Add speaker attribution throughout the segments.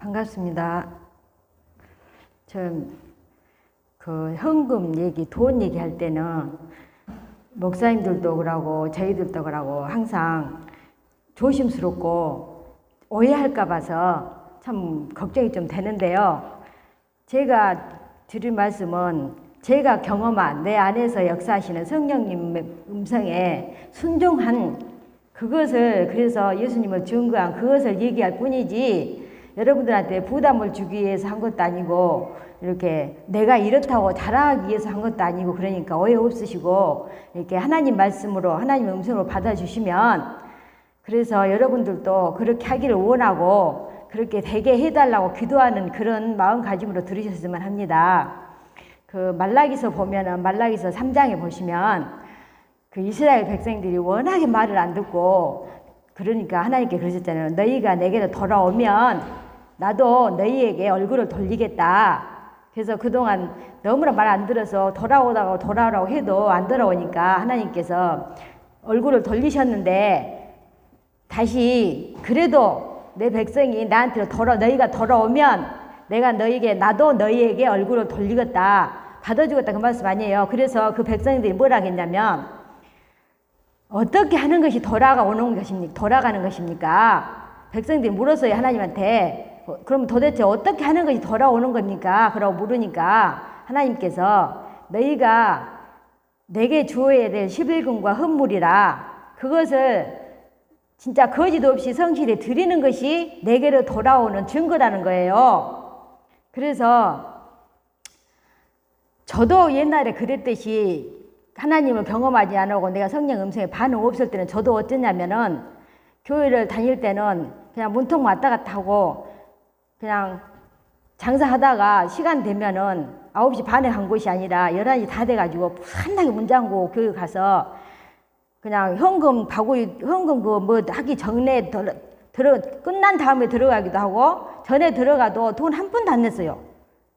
Speaker 1: 반갑습니다. 현금 얘기, 돈 얘기할 때는 목사님들도 그러고 저희들도 그러고 항상 조심스럽고 오해할까 봐서 참 걱정이 좀 되는데요. 제가 드릴 말씀은 제가 경험한 내 안에서 역사하시는 성령님의 음성에 순종한 그것을, 그래서 예수님을 증거한 그것을 얘기할 뿐이지 여러분들한테 부담을 주기 위해서 한 것도 아니고 이렇게 내가 이렇다고 자랑하기 위해서 한 것도 아니고, 그러니까 오해 없으시고 이렇게 하나님 말씀으로 하나님의 음성으로 받아주시면, 그래서 여러분들도 그렇게 하기를 원하고 그렇게 되게 해달라고 기도하는 그런 마음가짐으로 들으셨으면 합니다. 그 말라기서 보면은 말라기서 3장에 보시면 그 이스라엘 백성들이 워낙에 말을 안 듣고, 그러니까 하나님께 그러셨잖아요. 너희가 내게로 돌아오면 나도 너희에게 얼굴을 돌리겠다. 그래서 그동안 너무나 말 안 들어서 돌아오라고 해도 안 돌아오니까 하나님께서 얼굴을 돌리셨는데, 다시 그래도 내 백성이 나한테 너희가 돌아오면 내가 나도 너희에게 얼굴을 돌리겠다, 받아주겠다, 그 말씀 아니에요. 그래서 그 백성들이 뭐라 했냐면, 어떻게 하는 것이 돌아가는 것입니까? 백성들이 물었어요, 하나님한테. 그럼 도대체 어떻게 하는 것이 돌아오는 겁니까? 그러고 물으니까 하나님께서 너희가 내게 주어야 될 11금과 헌물이라 그것을 진짜 거짓 없이 성실히 드리는 것이 내게로 돌아오는 증거라는 거예요. 그래서 저도 옛날에 그랬듯이 하나님을 경험하지 않고 내가 성령 음성에 반응 없을 때는 저도 어쩌냐면은 교회를 다닐 때는 그냥 문통 왔다 갔다 하고 그냥 장사하다가 시간 되면은 9시 반에 간 곳이 아니라 11시 다 돼가지고 산나게 문 잠그고 교회 가서 그냥 현금 하기 전에 끝난 다음에 들어가기도 하고, 전에 들어가도 돈 한 푼도 안 냈어요.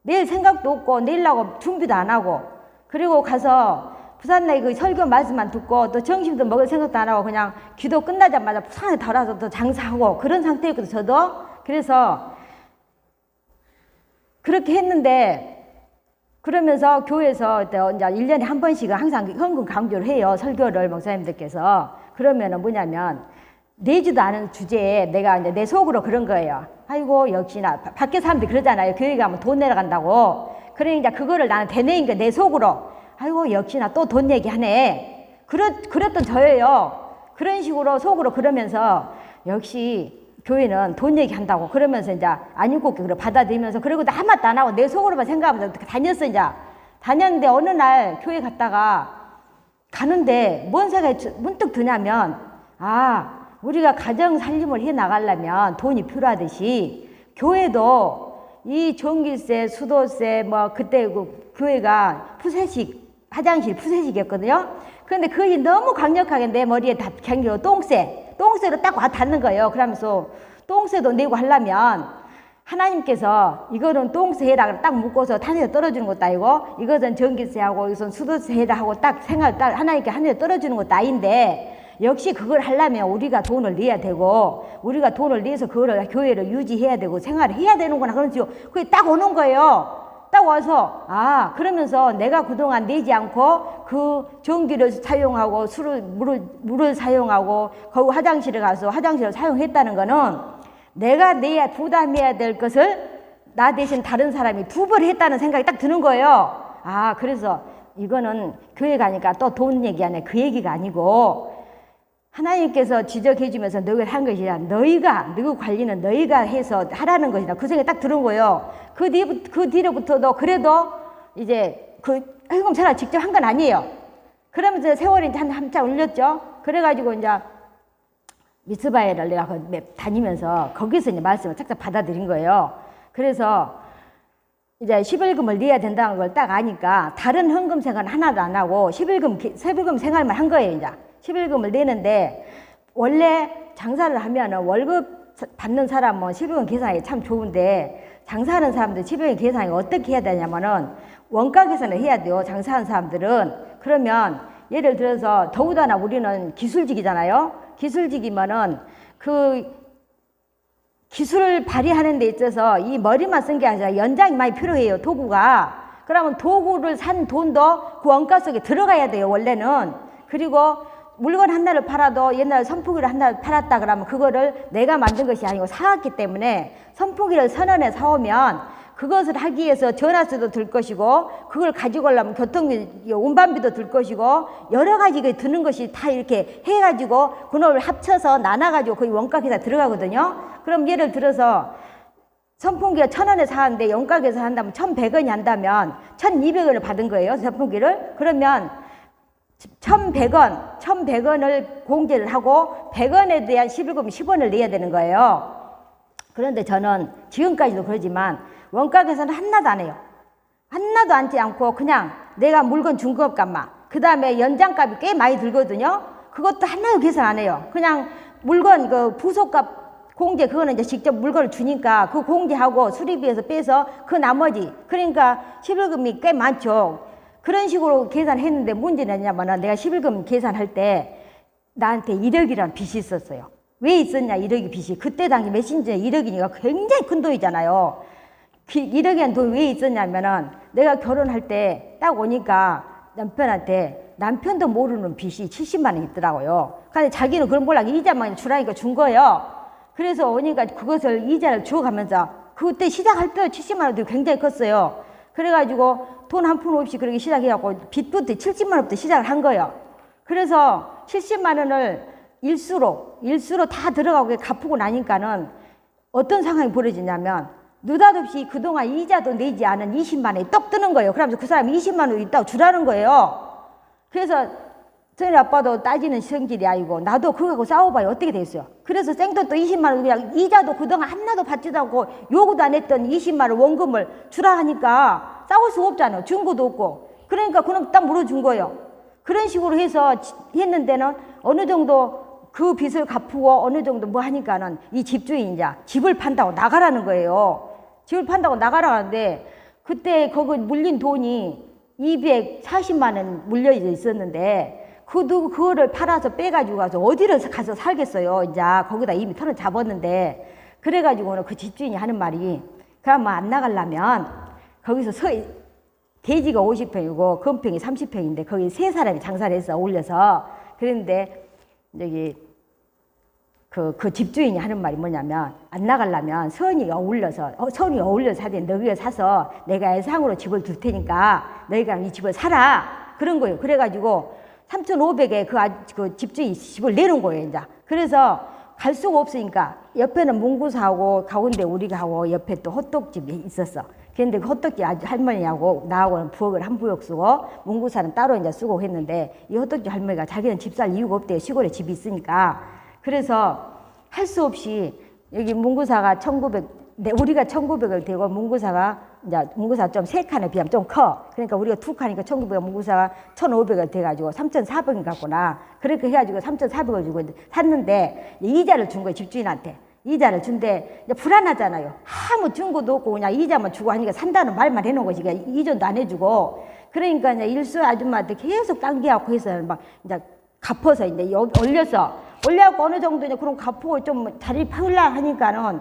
Speaker 1: 내일 생각도 없고 내일라고 준비도 안 하고, 그리고 가서 부산에 그 설교 말씀만 듣고 또 점심도 먹을 생각도 안 하고 그냥 기도 끝나자마자 부산에 달아서 또 장사하고 그런 상태였거든요, 저도. 그래서 그렇게 했는데, 그러면서 교회에서 이제 1년에 한 번씩은 항상 현금 강조를 해요, 설교를 목사님들께서. 그러면은 뭐냐면, 내지도 않은 주제에 내가 이제 내 속으로 그런 거예요. 아이고, 역시나, 밖에 사람들이 그러잖아요. 교회 가면 돈 내려간다고. 그러니까 그거를 나는 되뇌인 거야, 내 속으로. 아이고, 역시나 또 돈 얘기하네. 그랬던 저예요. 그런 식으로 속으로 그러면서, 역시, 교회는 돈 얘기한다고 그러면서 이제 안 읽고 그걸 받아들이면서, 그리고 나 한마디도 안 하고 내 속으로만 생각하면서 다녔어. 이제 다녔는데 어느 날 교회 갔다가 가는데 뭔 생각이 문득 드냐면, 우리가 가정 살림을 해 나가려면 돈이 필요하듯이 교회도 이 전기세, 수도세, 그때 그 교회가 화장실 푸세식이었거든요. 그런데 그것이 너무 강력하게 내 머리에 다 경기로 똥세로 딱 와 닿는 거예요. 그러면서 똥세도 내고 하려면 하나님께서 이거는 똥세 해라 딱 묶어서 하늘에 떨어지는 것도 아니고, 이것은 전기세하고 이것은 수도세 해라 하고 딱 하나님께 하늘에 떨어지는 것도 아닌데, 역시 그걸 하려면 우리가 돈을 내야 되고, 우리가 돈을 내서 그거를 교회를 유지해야 되고 생활을 해야 되는구나. 그런지요. 그게 딱 오는 거예요. 딱 와서 그러면서 내가 그동안 내지 않고 그 전기를 사용하고 물을 사용하고 거기 화장실에 가서 화장실을 사용했다는 거는 내가 내야 부담해야 될 것을 나 대신 다른 사람이 두 번 했다는 생각이 딱 드는 거예요. 그래서 이거는 교회 가니까 또 돈 얘기 안 해. 그 얘기가 아니고, 하나님께서 지적해 주면서 너희가 한 것이라, 너희 관리는 너희가 해서 하라는 것이라, 그 생각이 딱 들은 거예요. 그 뒤로부터도 그래도 이제 그 현금 생활 직접 한 건 아니에요. 그러면서 세월이 한참 울렸죠. 그래가지고 이제 미스바에를 내가 다니면서 거기서 이제 말씀을 착착 받아들인 거예요. 그래서 이제 11금을 내야 된다는 걸 딱 아니까 다른 현금 생활은 하나도 안 하고 11금 생활만 한 거예요. 이제 11금을 내는데, 원래 장사를 하면은 월급 받는 사람은 11금 계산이 참 좋은데, 장사하는 사람들 11금 계산이 어떻게 해야 되냐면은 원가 계산을 해야 돼요, 장사하는 사람들은. 그러면 예를 들어서 더군다나 우리는 기술직이잖아요. 기술직이면은 그 기술을 발휘하는 데 있어서 이 머리만 쓴 게 아니라 연장이 많이 필요해요, 도구가. 그러면 도구를 산 돈도 그 원가 속에 들어가야 돼요, 원래는. 그리고 물건 하나를 팔아도 옛날에 선풍기를 하나 팔았다 그러면 그거를 내가 만든 것이 아니고 사왔기 때문에 선풍기를 1,000원에 사오면 그것을 하기 위해서 전화세도 들 것이고 그걸 가지고 오려면 교통비, 운반비도 들 것이고 여러 가지 드는 것이 다 이렇게 해가지고 그놈을 합쳐서 나눠가지고 거의 원가계산 들어가거든요. 그럼 예를 들어서 선풍기가 1,000원에 사는데 원가 계산한다면 1,100원이 한다면 1,200원을 받은 거예요, 선풍기를. 그러면 1,100원을 공제를 하고 100원에 대한 11금 10원을 내야 되는 거예요. 그런데 저는 지금까지도 그러지만 원가 계산을 하나도 안 해요. 하나도 앉지 않고 그냥 내가 물건 준 것값만, 그 다음에 연장값이 꽤 많이 들거든요. 그것도 하나도 계산 안 해요. 그냥 물건 그 부속값 공제, 그거는 이제 직접 물건을 주니까 그 공제하고 수리비에서 빼서 그 나머지, 그러니까 11금이 꽤 많죠. 그런 식으로 계산했는데 문제는 뭐냐면 내가 11금 계산할 때 나한테 1억이라는 빚이 있었어요. 왜 있었냐, 1억이 빚이. 그때 당시 메신저에 1억이니까 굉장히 큰 돈이잖아요. 1억이라는 돈이 왜 있었냐면은 내가 결혼할 때 딱 오니까 남편한테 남편도 모르는 빚이 70만 원 있더라고요. 근데 자기는 그런 몰라 이자만 주라니까 준 거예요. 그래서 오니까 그것을 이자를 주어가면서 그때 시작할 때 70만 원도 굉장히 컸어요. 그래가지고 돈 한 푼 없이 그렇게 시작해갖고 빚부터 70만 원부터 시작을 한 거예요. 그래서 70만 원을 일수로 다 들어가고 갚고 나니까는 어떤 상황이 벌어지냐면 느닷없이 그동안 이자도 내지 않은 20만 원이 떡 뜨는 거예요. 그러면서 그 사람이 20만 원 있다고 주라는 거예요. 그래서 저희 아빠도 따지는 성질이 아니고 나도 그거하고 싸워봐요. 어떻게 됐어요? 그래서 생돈 또 20만 원 그냥 이자도 그동안 하나도 받지도 않고 요구도 안 했던 20만 원 원금을 주라 하니까 싸울 수가 없잖아요. 준 것도 없고. 그러니까 그놈 딱 물어준 거예요. 그런 식으로 해서 했는데는 어느 정도 그 빚을 갚고 어느 정도 뭐 하니까는 이 집주인이 이제 집을 판다고 나가라는 거예요. 집을 판다고 나가라는데 그때 거기 물린 돈이 240만 원 물려 있었는데 그거를 팔아서 빼가지고 가서 어디를 가서 살겠어요. 이제 거기다 이미 턴을 잡았는데 그래가지고는 그 집주인이 하는 말이 그럼 안 나가려면 거기서 대지가 50평이고 건평이 30평인데 거기 세 사람이 장사를 해서 올려서 그랬는데 여기 그 집주인이 하는 말이 뭐냐면 안 나가려면 선이 어울려서 사야 돼. 너희가 사서 내가 애상으로 집을 줄 테니까 너희가 이 집을 사라 그런 거예요. 그래가지고 3,500에 그 집주인이 집을 내놓은 거예요. 이제 그래서 갈 수가 없으니까 옆에는 문구사하고 가운데 우리가 하고 옆에 또 호떡집이 있었어. 그런데 그 호떡집 할머니하고 나하고는 부엌을 한 부엌 쓰고 문구사는 따로 이제 쓰고 했는데 이 호떡집 할머니가 자기는 집 살 이유가 없대요. 시골에 집이 있으니까. 그래서 할 수 없이 여기 문구사가 1,900, 우리가 1,900을 대고 문구사가 좀 세 칸에 비하면 좀 커. 그러니까 우리가 두 칸이니까 1,900, 문구사가 1,500을 돼가지고 3,400을 갖구나. 그렇게 해가지고 3,400을 주고 샀는데 이자를 준 거예요, 집주인한테. 이자를 준대. 이제 불안하잖아요. 아무 증거도 없고 그냥 이자만 주고 하니까 산다는 말만 해놓은 거지. 그러니까 이전도 안 해주고. 그러니까 이제 일수 아줌마한테 계속 당기하고 해서 막 이제 갚아서 이제 올려갖고 어느 정도 이제 그럼 갚고 좀 자리 팔라 하니까는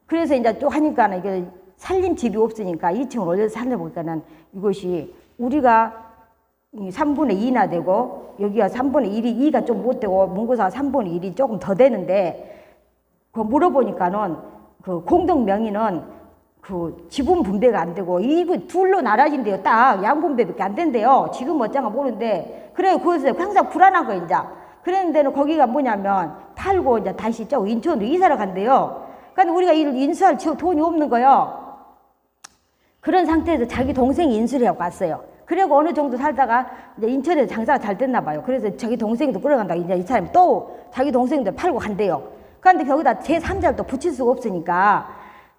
Speaker 1: 그래서 이제 또 하니까는 이게 살림 집이 없으니까 2층을 올려서 살려보니까는 이것이 우리가 3분의 2나 되고 여기가 3분의 1이 2가 좀 못 되고 문구사가 3분의 1이 조금 더 되는데 그 물어보니까는 그 공동 명의는 그 지분 분배가 안 되고 이분 둘로 나눠진대요. 딱 양분배밖에 안 된대요. 지금 어쩐가 모르는데 그래 그래서 항상 불안한 거 이제. 그랬는데는 거기가 뭐냐면 팔고 이제 다시 저 인천으로 이사를 간대요. 그러니까 우리가 이를 인수할 돈이 없는 거예요. 그런 상태에서 자기 동생이 인수를 하고 갔어요. 그리고 어느 정도 살다가 이제 인천에서 장사가 잘 됐나 봐요. 그래서 자기 동생도 끌어간다고 이제 이 사람이 또 자기 동생도 팔고 간대요. 그런데 거기다 제3자를 또 붙일 수가 없으니까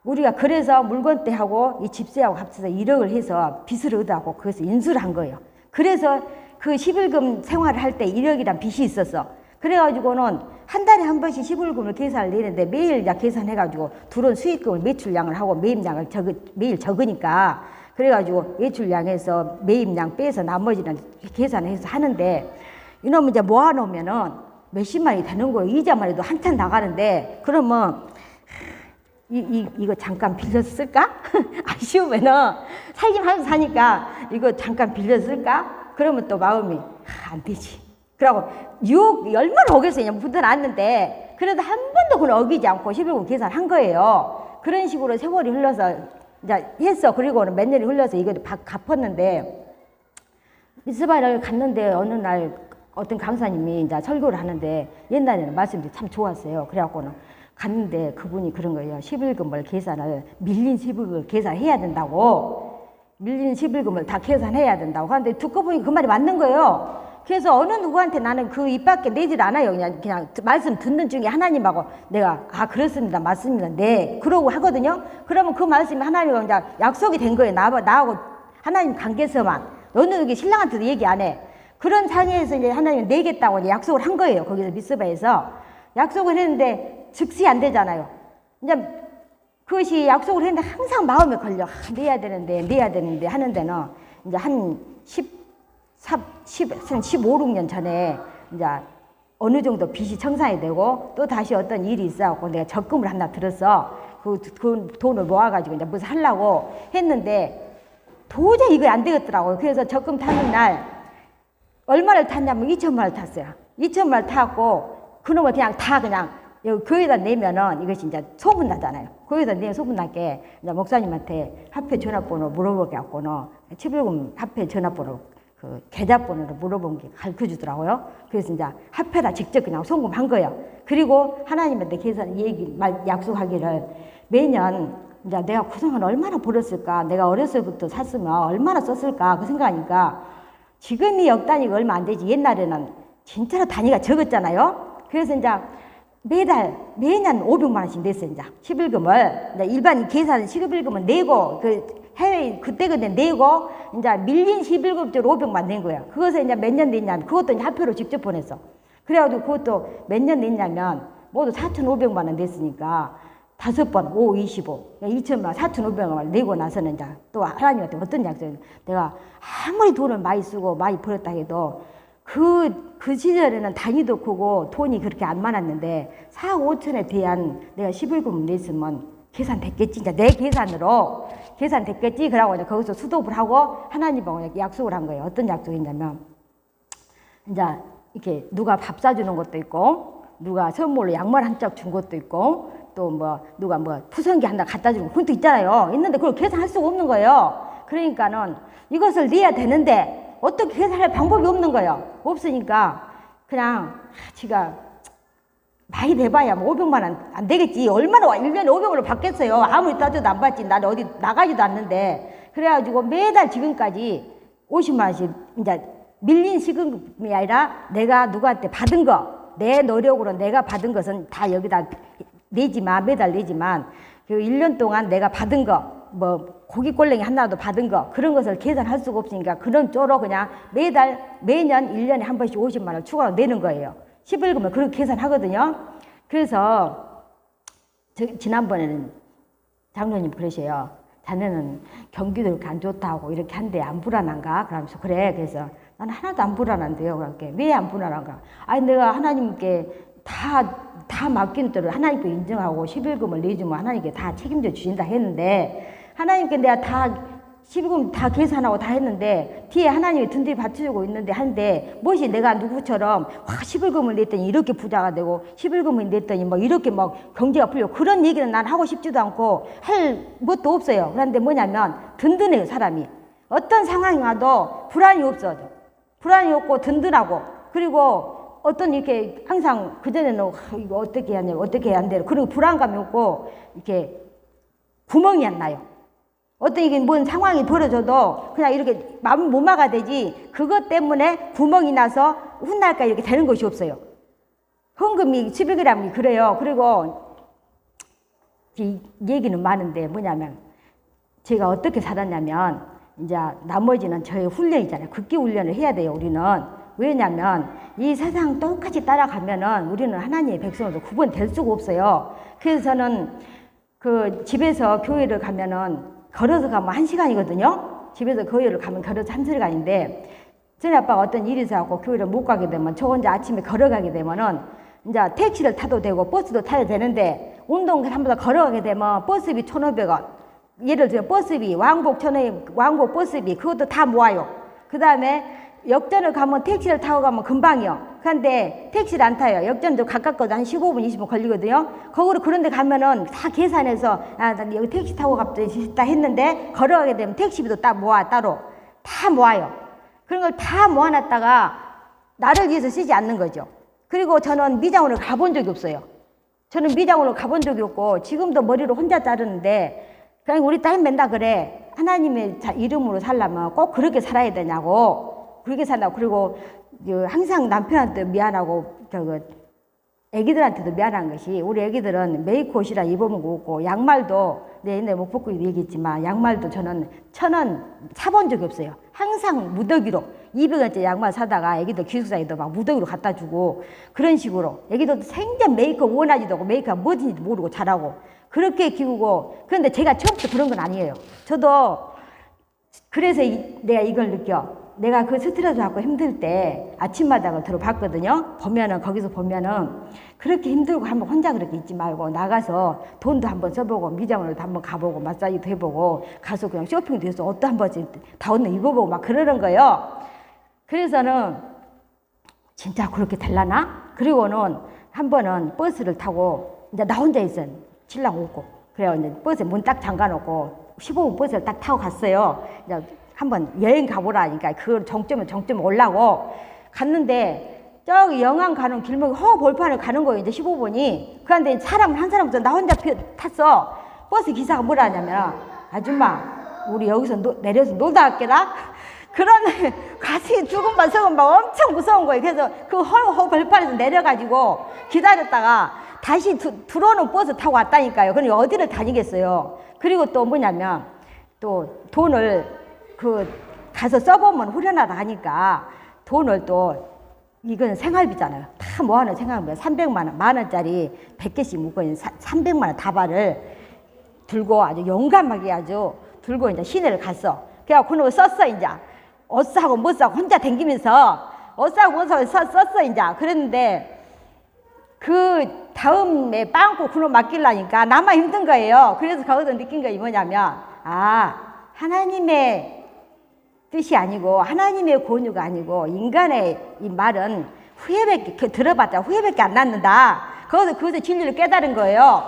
Speaker 1: 우리가 그래서 물건대하고 이 집세하고 합쳐서 1억을 해서 빚을 얻어하고 그래서 인수를 한 거예요. 그래서 그 11금 생활을 할 때 1억이란 빚이 있었어. 그래가지고는 한 달에 한 번씩 11금을 계산을 내는데 매일 계산해가지고 둘은 수익금을 매출량을 하고 매입량을 매일 적으니까 그래가지고 매출량에서 매입량 빼서 나머지는 계산해서 하는데 이놈은 이제 모아놓으면은 몇십만이 되는 거예요. 이자만 해도 한참 나가는데 그러면 이거 잠깐 빌려서 쓸까? 아쉬우면은 살긴 하면서 사니까 이거 잠깐 빌려서 쓸까? 그러면 또 마음이 안 되지. 그러고 유혹 얼마나 오겠어요. 그냥 붙어놨는데 그래도 한 번도 그걸 어기지 않고 11금 계산한 거예요. 그런 식으로 세월이 흘러서 이제 했어. 그리고는 몇 년이 흘러서 이거 갚았는데 미스바를 갔는데 어느 날 어떤 강사님이 이제 설교를 하는데 옛날에는 말씀이 참 좋았어요. 그래갖고는 갔는데 그분이 그런 거예요. 11금을 계산을 밀린 11금을 계산해야 된다고. 밀린 11금을 다 계산해야 된다고 하는데 듣고 보니 그 말이 맞는 거예요. 그래서 어느 누구한테 나는 그 입 밖에 내질 않아요. 그냥 말씀 듣는 중에 하나님하고 내가 그렇습니다. 맞습니다. 네. 그러고 하거든요. 그러면 그 말씀이 하나님하고 이제 약속이 된 거예요. 나하고 하나님 관계에서만. 너는 여기 신랑한테도 얘기 안 해. 그런 상황에서 이제 하나님이 내겠다고 이제 약속을 한 거예요. 거기서 미스바에서. 약속을 했는데 즉시 안 되잖아요. 이제 그것이 약속을 했는데 항상 마음에 걸려. 내야 되는데 하는 데는 이제 한 15, 16년 전에 이제 어느 정도 빚이 청산이 되고 또 다시 어떤 일이 있어갖고 내가 적금을 하나 들었어. 그 돈을 모아가지고 이제 무슨 하려고 했는데 도저히 이거 안 되겠더라고요. 그래서 적금 타는 날 얼마를 탔냐면 2천만 원을 탔어요. 2천만 원을 타고 그놈을 그냥 여기 교회에다 내면은 이것이 이제 소문나잖아요. 교회에다 내면 소문나게 이제 목사님한테 화폐 전화번호 물어보게 갖고는 11금 화폐 전화번호 그 계좌번호를 물어본 게 가르쳐 주더라고요. 그래서 이제 화폐다 직접 그냥 송금한 거예요. 그리고 하나님한테 계산 약속하기를 매년 이제 내가 그동안 얼마나 벌었을까, 내가 어렸을 때부터 샀으면 얼마나 썼을까 그 생각하니까 지금이 역단위가 얼마 안 되지. 옛날에는 진짜로 단위가 적었잖아요. 그래서 이제 매년 500만 원씩 냈어요. 이제 11금을 이제 일반 계산 11금은 내고 그 해외 그때 내고 이제 밀린 11금짜리 500만 낸 거예요. 그것을 이제 몇 년 냈냐면 그것도 이제 화폐로 직접 보냈어. 그래가지고 그것도 몇 년 냈냐면 모두 4,500만 원 냈으니까 5번 5, 25 2천만 원 4,500만 원 내고 나서는 이제 또 하나님한테 어떤 약속이 내가 아무리 돈을 많이 쓰고 많이 벌었다 해도 그 시절에는 단위도 크고 돈이 그렇게 안 많았는데 4억 5천에 대한 내가 11금 냈으면 계산됐겠지. 이제 내 계산으로 계산됐겠지. 그러고 이제 거기서 수도를 하고 하나님하고 약속을 한 거예요. 어떤 약속이냐면 이제 이렇게 누가 밥 사주는 것도 있고 누가 선물로 양말 한 짝 준 것도 있고 또 누가 푸성기 하나 갖다 주는 것도 있잖아요. 있는데 그걸 계산할 수가 없는 거예요. 그러니까는 이것을 내야 되는데 어떻게 계산할 방법이 없는 거예요. 없으니까 그냥 지가 많이 내봐야 500만 원 안 되겠지. 얼마나 1년에 500원을 받겠어요. 아무리 따져도 안 받지. 나는 어디 나가지도 않는데. 그래가지고 매달 지금까지 50만 원씩 이제 밀린 시금이 아니라 내가 누구한테 받은 거, 내 노력으로 내가 받은 것은 다 여기다 내지만 매달 내지만 그 1년 동안 내가 받은 거 고깃골랭이 하나도 받은 거 그런 것을 계산할 수가 없으니까 그런 쪽으로 그냥 매년 1년에 한 번씩 50만 원 추가로 내는 거예요. 11금을 그렇게 계산하거든요. 그래서 지난번에는 장로님 그러셔요. 자네는 경기도 이렇게 안 좋다고 이렇게 한데 안 불안한가? 그러면서 그래. 그래서 나는 하나도 안 불안한데요. 그렇게 왜 안 불안한가? 아니 내가 하나님께 다 맡긴 대로 하나님께 인정하고 11금을 내주면 하나님께 다 책임져 주신다 했는데 하나님께 내가 다 11금 다 계산하고 다 했는데 뒤에 하나님이 든든히 받쳐주고 있는데 한데 무엇이 내가 누구처럼 11금을 냈더니 이렇게 부자가 되고 11금을 냈더니 이렇게 경제가 풀려 그런 얘기는 난 하고 싶지도 않고 할 것도 없어요. 그런데 뭐냐면 든든해요. 사람이 어떤 상황이 와도 불안이 없어. 불안이 없고 든든하고 그리고 어떤 이렇게 항상 그전에는 이거 어떻게 해야 안 돼. 그리고 불안감이 없고 이렇게 구멍이 안 나요. 어떤 이게 뭔 상황이 벌어져도 그냥 이렇게 마음 못 막아야 되지 그것 때문에 구멍이 나서 훗날까 이렇게 되는 것이 없어요. 헌금이 11g이 그래요. 그리고 얘기는 많은데 뭐냐면 제가 어떻게 살았냐면 이제 나머지는 저의 훈련이잖아요. 극기 훈련을 해야 돼요. 우리는. 왜냐면 이 세상 똑같이 따라가면은 우리는 하나님의 백성으로 구분될 수가 없어요. 그래서 저는 그 집에서 교회를 가면은 걸어서 가면 1시간이거든요. 집에서 교회를 가면 걸어서 1시간인데 저희 아빠가 어떤 일이 있어서 교회를 못 가게 되면 저 혼자 아침에 걸어가게 되면은 이제 택시를 타도 되고 버스도 타도 되는데 운동 한 번 더 걸어가게 되면 버스비 1,500원. 예를 들어 버스비, 왕복 1,500원, 왕복 버스비 그것도 다 모아요. 그 다음에 역전을 가면 택시를 타고 가면 금방이요. 그런데 택시를 안 타요. 역전도 가깝거든. 한 15분, 20분 걸리거든요. 거기로 그런데 가면은 다 계산해서 아, 난 여기 택시 타고 갔다 했는데 걸어가게 되면 택시비도 딱 모아 따로 다 모아요. 그런 걸 다 모아놨다가 나를 위해서 쓰지 않는 거죠. 그리고 저는 미장원을 가본 적이 없어요. 저는 미장원을 가본 적이 없고 지금도 머리를 혼자 자르는데 그냥 우리 딸 맨날 그래. 하나님의 이름으로 살려면 꼭 그렇게 살아야 되냐고. 그렇게 산다고. 그리고 항상 남편한테 미안하고 애기들한테도 미안한 것이 우리 애기들은 메이크옷이라 입어본 거 없고 양말도 내 옛날에 못 벗고 얘기했지만 양말도 저는 1,000원 사본 적이 없어요. 항상 무더기로 200원짜리 양말 사다가 애기들 기숙사에도 막 무더기로 갖다 주고 그런 식으로 애기들도 생전 메이크업 원하지도 않고 메이크업 뭐든지 모르고 잘하고 그렇게 키우고 그런데 제가 처음부터 그런 건 아니에요. 저도 그래서 내가 이걸 느껴. 내가 그 스트레스 받고 힘들 때 아침마다 그걸 들어봤거든요. 보면은 거기서 보면은 그렇게 힘들고 한번 혼자 그렇게 있지 말고 나가서 돈도 한번 써보고 미장원으로도 한번 가보고 마사지도 해보고 가서 그냥 쇼핑도 해서 옷도 한 번씩 다 옷도 입어보고 막 그러는 거예요. 그래서는 진짜 그렇게 될라나? 그리고는 한 번은 버스를 타고 이제 나 혼자 있어요. 신랑 없고 그래요. 이제 버스 문 딱 잠가놓고 15분 버스를 딱 타고 갔어요. 이제 한번 여행 가보라니까 그 정점에 올라고 갔는데 저기 영암 가는 길목에 볼판을 가는 거예요. 이제 15분이. 그런데 사람은 한 사람부터 나 혼자 탔어. 버스 기사가 뭐라 하냐면 아줌마 우리 여기서 내려서 놀다 갈게라. 그러면 가슴이 조금만 서금 막 엄청 무서운 거예요. 그래서 그 볼판에서 내려가지고 기다렸다가 다시 들어오는 버스 타고 왔다니까요. 그럼 어디를 다니겠어요. 그리고 또 뭐냐면 또 돈을 가서 써보면 후련하다 하니까 돈을 또 이건 생활비잖아요. 다 모아놓은 생활비 300만 원, 10,000원짜리 100개씩 묶어 있는 300만 원 다발을 들고 아주 용감하게 아주 들고 이제 시내를 갔어. 그래갖고 그놈을 썼어 이제. 옷 사고 못 사고 혼자 댕기면서 옷 사고 못 사고 썼어 이제. 그랬는데 그 다음에 빵꾸 그놈 맡기려니까 나만 힘든 거예요. 그래서 거기서 느낀 게 뭐냐면 아 하나님의 뜻이 아니고 하나님의 권유가 아니고 인간의 이 말은 후회밖에 들어봤자 후회밖에 안 낳는다. 거기서 진리를 깨달은 거예요.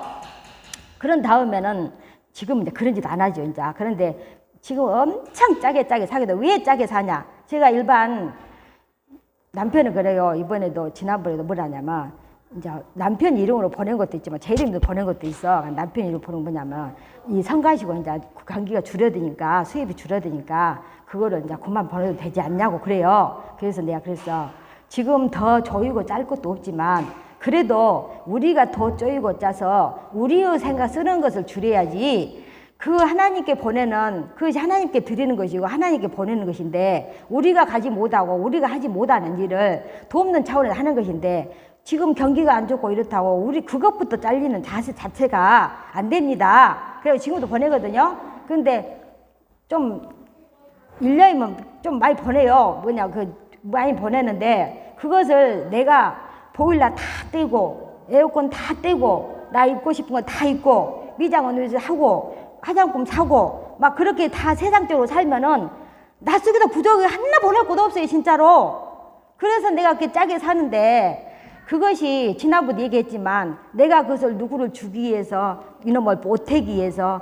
Speaker 1: 그런 다음에는 지금 이제 그런 짓 안 하죠 이제. 그런데 지금 엄청 짜게 사게 돼. 왜 짜게 사냐? 제가 일반 남편은 그래요. 이번에도 지난번에도 뭐라냐면 이제 남편 이름으로 보낸 것도 있지만 제 이름도 보낸 것도 있어. 남편 이름 보낸 뭐냐면 이 성가시고 이제 관계가 줄어드니까 수입이 줄어드니까 그거를 이제 그만 보내도 되지 않냐고 그래요. 그래서 내가 그랬어. 지금 더 조이고 짤 것도 없지만 그래도 우리가 더 조이고 짜서 우리의 생각 쓰는 것을 줄여야지. 그 하나님께 보내는 그것이 하나님께 드리는 것이고 하나님께 보내는 것인데 우리가 가지 못하고 우리가 하지 못하는 일을 돕는 차원에서 하는 것인데 지금 경기가 안 좋고 이렇다고 우리 그것부터 잘리는 자세 자체가 안 됩니다. 그래서 지금도 보내거든요. 근데 좀 1년이면 좀 많이 보내요. 많이 보내는데 그것을 내가 보일러 다 떼고 에어컨 다 떼고 나 입고 싶은 거 다 입고 미장원에서 하고 화장품 사고 막 그렇게 다 세상적으로 살면은 나 속에도 부족이 하나 보낼 것도 없어요 진짜로. 그래서 내가 그렇게 짜게 사는데 그것이 지난번에 얘기했지만 내가 그것을 누구를 주기 위해서 이놈을 보태기 위해서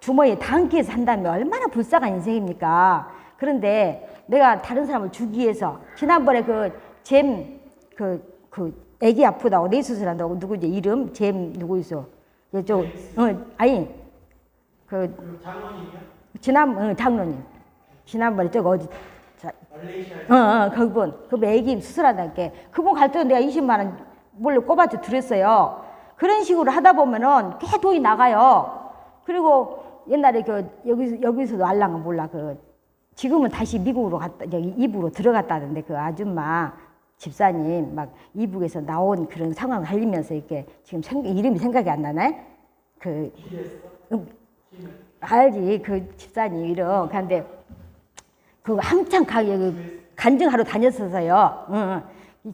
Speaker 1: 주머니에 담기 위해서 산다면 얼마나 불쌍한 인생입니까. 그런데 내가 다른 사람을 주기 위해서 지난번에 애기 아프다고 뇌 수술한다고 누구지 이름 누구 있어? 아니 장로님 지난번에 저거 어디 그분 애기 수술한다니까 그분 갈 때도 내가 20만 원 몰래 꼽아서 드렸어요. 그런 식으로 하다 보면은 꽤 돈이 나가요. 그리고 옛날에 여기서도 알랑은 몰라 지금은 다시 미국으로 이북으로 들어갔다던데 그 아줌마 집사님 막 이북에서 나온 그런 상황을 알리면서 이렇게 지금 이름이 생각이 안 나네. 알지 그 집사님 이름. 그런데 한창 간증하러 다녔어서요.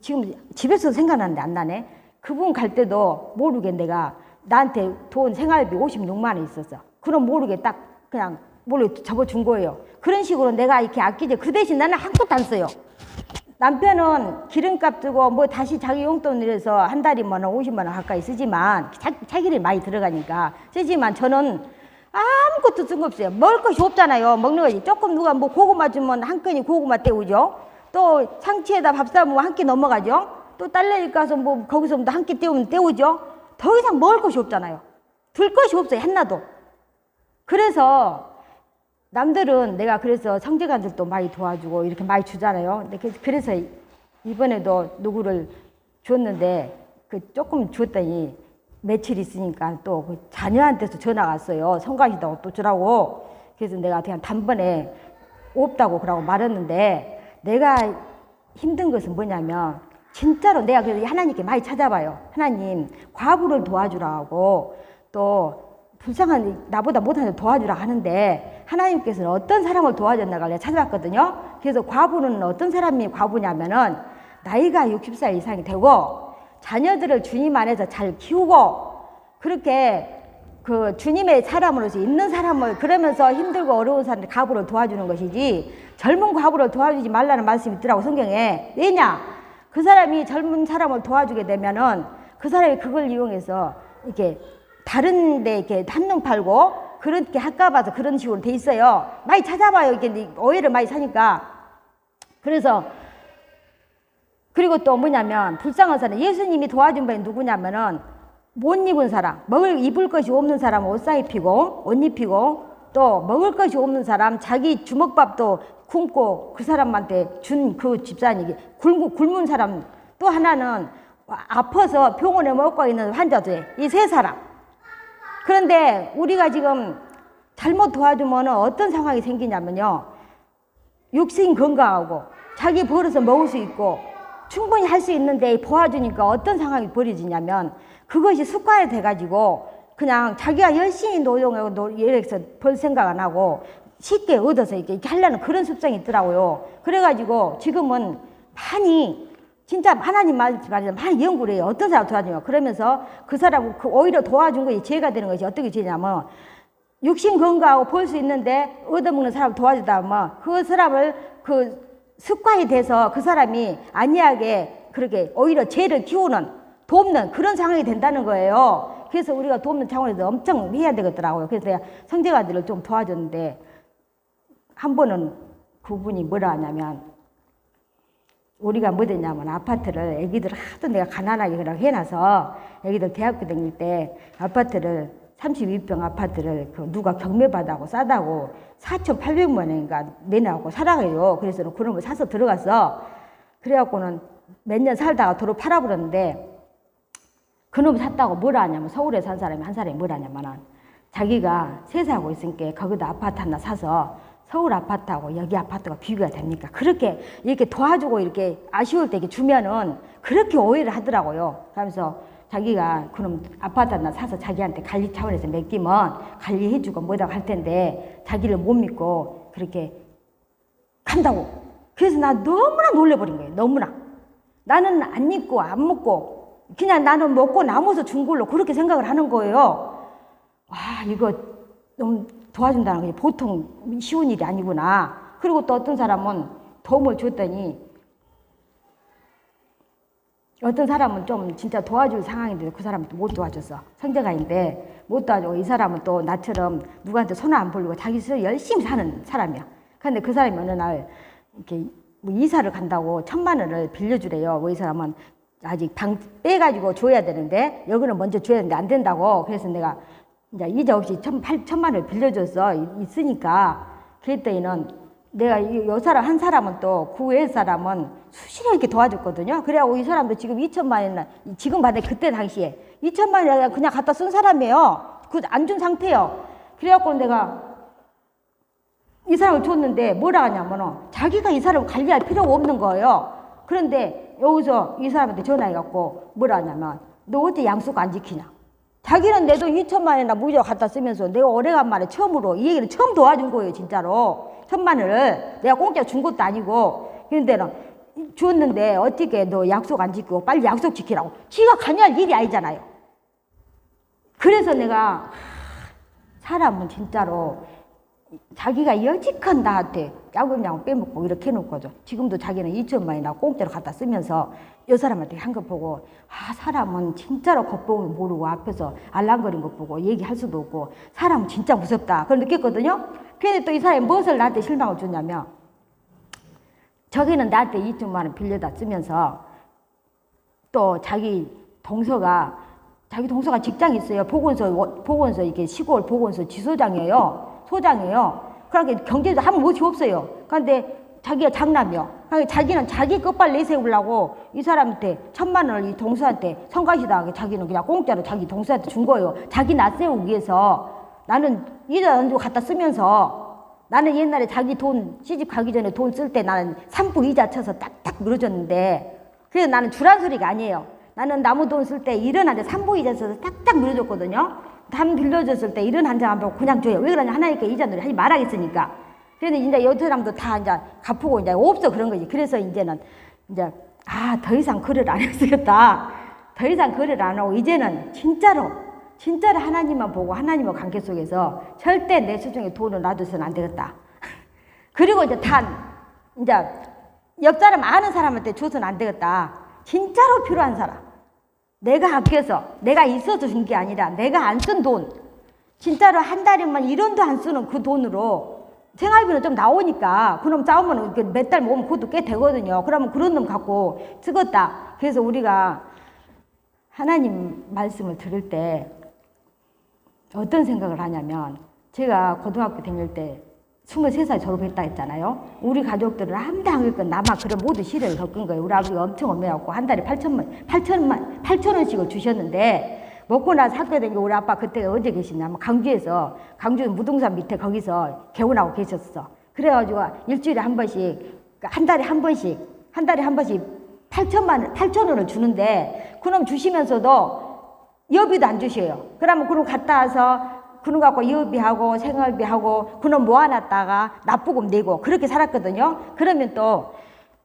Speaker 1: 지금 집에서 생각나는데 안 나네. 그분 갈 때도 모르게 내가 나한테 돈 생활비 56만 원 있었어. 그럼 모르게 딱 그냥 모르게 접어준 거예요. 그런 식으로 내가 이렇게 아끼지. 그 대신 나는 한 푼도 안 써요. 남편은 기름값 들고 뭐 다시 자기 용돈을 해서 한 달에 뭐 50만 원 가까이 쓰지만 자기를 많이 들어가니까 쓰지만 저는 아무것도 쓴 거 없어요. 먹을 것이 없잖아요. 먹는 거지. 조금 누가 뭐 고구마 주면 한 끈이 고구마 때우죠. 또 상치에다 밥 싸면 한 끼 넘어가죠. 또 딸내리 가서 뭐 거기서 한 끼 때우면 때우죠. 더 이상 먹을 것이 없잖아요. 들 것이 없어요. 하나도. 그래서 남들은 내가 그래서 형제간들도 많이 도와주고 이렇게 많이 주잖아요. 그래서 이번에도 누구를 줬는데 그 조금 줬더니 며칠 있으니까 또 그 자녀한테서 전화가 왔어요. 성가시다고 또 주라고. 그래서 내가 그냥 단번에 없다고 그러고 말했는데 내가 힘든 것은 뭐냐면 진짜로 내가 그래서 하나님께 많이 찾아봐요. 하나님 과부를 도와주라고 또 불쌍한 나보다 못하는 도와주라 하는데 하나님께서는 어떤 사람을 도와줬나가 내가 찾아봤거든요. 그래서 과부는 어떤 사람이 과부냐면은 나이가 60살 이상이 되고 자녀들을 주님 안에서 잘 키우고 그렇게 그 주님의 사람으로서 있는 사람을 그러면서 힘들고 어려운 사람들 과부를 도와주는 것이지 젊은 과부를 도와주지 말라는 말씀이 있더라고 성경에. 왜냐? 그 사람이 젊은 사람을 도와주게 되면은 그 사람이 그걸 이용해서 이렇게 다른 데 이렇게 한눈 팔고 그렇게 할까 봐서 그런 식으로 돼 있어요. 많이 찾아봐요. 이게 오해를 많이 사니까. 그래서 그리고 또 뭐냐면 불쌍한 사람 예수님이 도와준 분이 누구냐면은 못 입은 사람 입을 것이 없는 사람 옷 입히고 옷 입히고 또 먹을 것이 없는 사람 자기 주먹밥도 굶고 그 사람한테 준 그 집사님이 굶은 사람 또 하나는 아파서 병원에 먹고 있는 환자들 이 세 사람. 그런데 우리가 지금 잘못 도와주면 어떤 상황이 생기냐면요. 육신 건강하고 자기 벌어서 먹을 수 있고 충분히 할 수 있는데 도와주니까 어떤 상황이 벌어지냐면 그것이 습관이 돼가지고 그냥 자기가 열심히 노동하고 이래서 벌 생각 안 하고 쉽게 얻어서 이렇게 하려는 그런 습성이 있더라고요. 그래가지고 지금은 많이 진짜 하나님 말씀 많이 연구를 해요. 어떤 사람 도와주냐. 그러면서 그 사람 오히려 도와준 것이 죄가 되는 것이 어떻게 죄냐면 육신 건강하고 벌 수 있는데 얻어먹는 사람을 도와주다 보면 그 사람을 그 습관이 돼서 그 사람이 안이하게 그렇게 오히려 죄를 키우는 돕는 그런 상황이 된다는 거예요. 그래서 우리가 돕는 차원에서 엄청 해야 되겠더라고요. 그래서 내가 성제가들을 좀 도와줬는데 한 번은 그분이 뭐라 하냐면 우리가 뭐 됐냐면 아파트를 애기들 하도 내가 가난하게 그냥 해놔서 애기들 대학교 다닐 때 아파트를 32평 아파트를 그 누가 경매받아고 싸다고 4,800만 원인가 내놔고 사라고요. 그래서 그런 거 사서 들어갔어. 그래갖고는 몇 년 살다가 도로 팔아버렸는데 그놈 샀다고 뭐라 하냐면 서울에 산 사람이 한 사람이 뭐라 하냐면 자기가 세사하고 있으니까 거기다 아파트 하나 사서 서울 아파트하고 여기 아파트가 비교가 됩니까? 그렇게 이렇게 도와주고 이렇게 아쉬울 때 이렇게 주면은 그렇게 오해를 하더라고요. 그러면서 자기가 그럼 아파트 하나 사서 자기한테 관리 차원에서 맡기면 관리해주고 뭐라고 할 텐데 자기를 못 믿고 그렇게 간다고. 그래서 나 너무나 놀래버린 거예요. 너무나. 나는 안 믿고 안 먹고 그냥 나는 먹고 남아서 준 걸로 그렇게 생각을 하는 거예요. 와 이거 너무 도와준다는 게 보통 쉬운 일이 아니구나. 그리고 또 어떤 사람은 도움을 줬더니 어떤 사람은 좀 진짜 도와줄 상황인데 그 사람은 또 못 도와줬어. 성제가인데 못 도와주고 이 사람은 또 나처럼 누구한테 손 안 벌리고 자기 스스로 열심히 사는 사람이야. 근데 그 사람이 어느 날 이렇게 뭐 이사를 간다고 1,000만 원을 빌려주래요. 뭐 이 사람은 아직 방 빼가지고 줘야 되는데 여기는 먼저 줘야 되는데 안 된다고. 그래서 내가 이제 이자 없이 1,000만 원을 빌려줬어. 있으니까. 그랬더니는 내가 요 사람 한 사람은 또 그 외 사람은 수시로 이렇게 도와줬거든요. 그래갖고 이 사람도 지금 2,000만 원 지금 받아 그때 당시에 2,000만 원 그냥 갖다 쓴 사람이에요. 그 안 준 상태예요. 그래갖고 내가 이 사람을 줬는데 뭐라 하냐면은 자기가 이 사람을 관리할 필요가 없는 거예요. 그런데 여기서 이 사람한테 전화해갖고 뭐라 하냐면 너 어째 약속 안 지키냐. 자기는 내 돈 2,000만 원이나 무려 갖다 쓰면서 내가 오래간만에 처음으로 이 얘기를 처음 도와준 거예요. 진짜로 1,000만 원을 내가 공짜 준 것도 아니고. 그런데는 줬는데 어떻게 너 약속 안 지키고 빨리 약속 지키라고. 지가 관여할 일이 아니잖아요. 그래서 내가 사람은 진짜로 자기가 여지껏 나한테 야금야금 빼먹고 이렇게 해놓고죠. 지금도 자기는 2천만 원이나 공짜로 갖다 쓰면서 여 사람한테 한 거 보고 사람은 진짜로 겉보고 모르고 앞에서 알랑거린 거 보고 얘기할 수도 없고 사람은 진짜 무섭다 그걸 느꼈거든요. 근데 또 이 사람이 무엇을 나한테 실망을 줬냐면 저기는 나한테 2천만 원 빌려다 쓰면서 또 자기 동서가 직장이 있어요. 보건소 이게 시골 보건소 지소장이에요. 소장이에요. 그러니까 경제도 한 몫이 없어요. 그런데 자기가 장남이요. 그러니까 자기는 자기 끝발 내세우려고 이 사람한테 1,000만 원을 이 동서한테 성가시다하게 자기는 그냥 공짜로 자기 동서한테 준 거예요. 자기 낯세우기 위해서. 나는 이자 안 주고 갖다 쓰면서 나는 옛날에 자기 돈 시집 가기 전에 돈 쓸 때 나는 3부 이자 쳐서 딱딱 물어줬는데 그래서 나는 주란 소리가 아니에요. 나는 남의 돈 쓸 때 1원한테 3부 이자 써서 딱딱 물어줬거든요. 단 빌려줬을 때 1원 한 장 안 받고 그냥 줘요. 왜 그러냐 하나님께 이자 놀이 하지 말아야겠으니까. 그런데 이제 여 사람도 다 이제 갚고 이제 없어 그런 거지. 그래서 이제는 이제 더 이상 거래를 안 했겠다. 더 이상 거래를 안 하고 이제는 진짜로 하나님만 보고 하나님과 관계 속에서 절대 내 수중에 돈을 놔둬서는 안 되겠다. 그리고 이제 이제 옆 사람 아는 사람한테 줘서는 안 되겠다. 진짜로 필요한 사람. 내가 아껴서 내가 있어서 준 게 아니라 내가 안 쓴 돈. 진짜로 한 달에만 1원도 안 쓰는 그 돈으로 생활비는 좀 나오니까 그놈 싸우면 몇 달 모으면 그것도 꽤 되거든요. 그러면 그런 놈 갖고 쓰겠다. 그래서 우리가 하나님 말씀을 들을 때 어떤 생각을 하냐면 제가 고등학교 다닐 때 23살 졸업했다 했잖아요. 우리 가족들은 아무도 안 겪은 나만 그런 모든 시련을 겪은 거예요. 우리 아버지가 엄청 엄해갖고 한 달에 8,000원씩을 주셨는데 먹고 나서 학교 다니고 우리 아빠 그때 어디 계시냐면 강주 무등산 밑에 거기서 개원하고 계셨어. 그래가지고 일주일에 한 번씩 한 달에 한 번씩 8,000원을 주는데 그놈 주시면서도 여비도 안 주셔요. 그러면 그놈 갔다 와서 그놈 갖고 여비하고 생활비하고 그놈 모아놨다가 납부금 내고 그렇게 살았거든요. 그러면 또